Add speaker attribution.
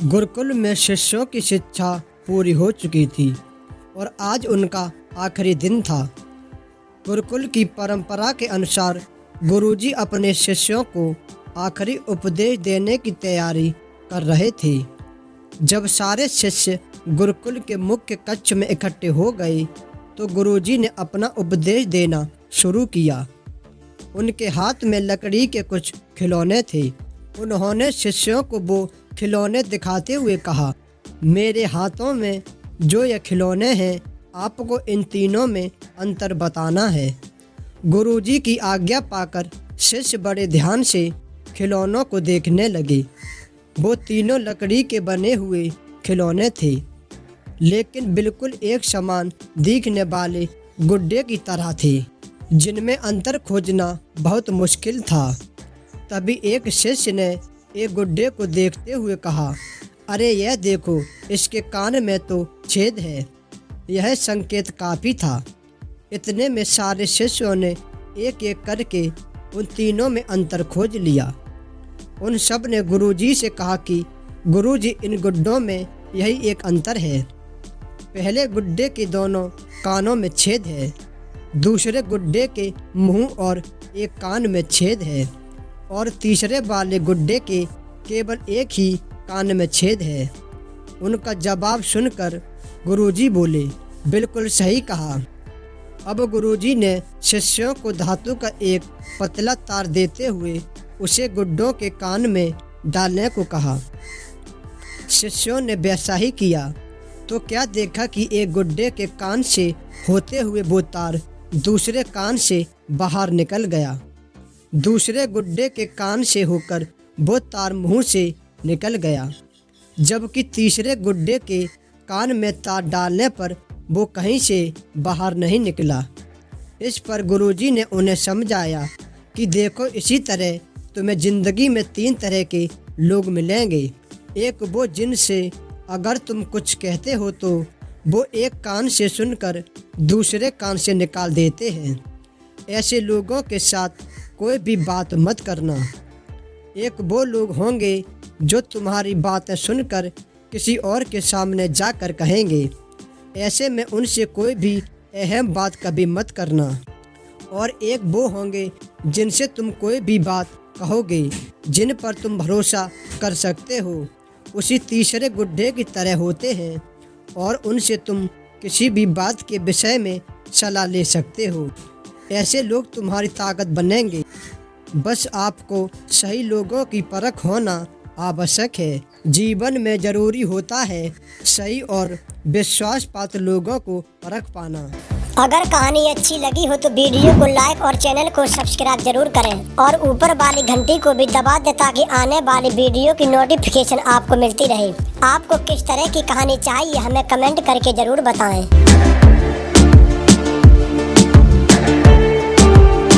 Speaker 1: गुरुकुल में शिष्यों की शिक्षा पूरी हो चुकी थी और आज उनका आखिरी दिन था। गुरुकुल की परंपरा के अनुसार गुरुजी अपने शिष्यों को आखिरी उपदेश देने की तैयारी कर रहे थे। जब सारे शिष्य गुरुकुल के मुख्य कक्ष में इकट्ठे हो गए तो गुरुजी ने अपना उपदेश देना शुरू किया। उनके हाथ में लकड़ी के कुछ खिलौने थे। उन्होंने शिष्यों को वो खिलौने दिखाते हुए कहा, मेरे हाथों में जो ये खिलौने हैं, आपको इन तीनों में अंतर बताना है। गुरुजी की आज्ञा पाकर शिष्य बड़े ध्यान से खिलौनों को देखने लगे। वो तीनों लकड़ी के बने हुए खिलौने थे, लेकिन बिल्कुल एक समान दिखने वाले गुड्डे की तरह थे, जिनमें अंतर खोजना बहुत मुश्किल था। तभी एक शिष्य ने एक गुड्डे को देखते हुए कहा, अरे यह देखो, इसके कान में तो छेद है। यह संकेत काफ़ी था। इतने में सारे शिष्यों ने एक एक करके उन तीनों में अंतर खोज लिया। उन सब ने गुरुजी से कहा कि गुरुजी, इन गुड्डों में यही एक अंतर है। पहले गुड्डे के दोनों कानों में छेद है, दूसरे गुड्डे के मुंह और एक कान में छेद है और तीसरे वाले गुड्डे के केवल एक ही कान में छेद है। उनका जवाब सुनकर गुरुजी बोले, बिल्कुल सही कहा। अब गुरुजी ने शिष्यों को धातु का एक पतला तार देते हुए उसे गुड्डों के कान में डालने को कहा। शिष्यों ने वैसा ही किया तो क्या देखा कि एक गुड्डे के कान से होते हुए वो तार दूसरे कान से बाहर निकल गया। दूसरे गुड्डे के कान से होकर वो तार मुंह से निकल गया, जबकि तीसरे गुड्डे के कान में तार डालने पर वो कहीं से बाहर नहीं निकला। इस पर गुरुजी ने उन्हें समझाया कि देखो, इसी तरह तुम्हें ज़िंदगी में 3 तरह के लोग मिलेंगे। एक वो जिनसे अगर तुम कुछ कहते हो तो वो एक कान से सुनकर दूसरे कान से निकाल देते हैं। ऐसे लोगों के साथ कोई भी बात मत करना। एक वो लोग होंगे जो तुम्हारी बातें सुनकर किसी और के सामने जाकर कहेंगे। ऐसे में उनसे कोई भी अहम बात कभी मत करना। और एक वो होंगे जिनसे तुम कोई भी बात कहोगे, जिन पर तुम भरोसा कर सकते हो। उसी तीसरे गुड्डे की तरह होते हैं और उनसे तुम किसी भी बात के विषय में सलाह ले सकते हो। ऐसे लोग तुम्हारी ताकत बनेंगे। बस आपको सही लोगों की परख होना आवश्यक है। जीवन में ज़रूरी होता है सही और विश्वास पात्र लोगों को परख पाना।
Speaker 2: अगर कहानी अच्छी लगी हो तो वीडियो को लाइक और चैनल को सब्सक्राइब जरूर करें और ऊपर वाली घंटी को भी दबा दें ताकि आने वाली वीडियो की नोटिफिकेशन आपको मिलती रहे। आपको किस तरह की कहानी चाहिए हमें कमेंट करके जरूर बताएं।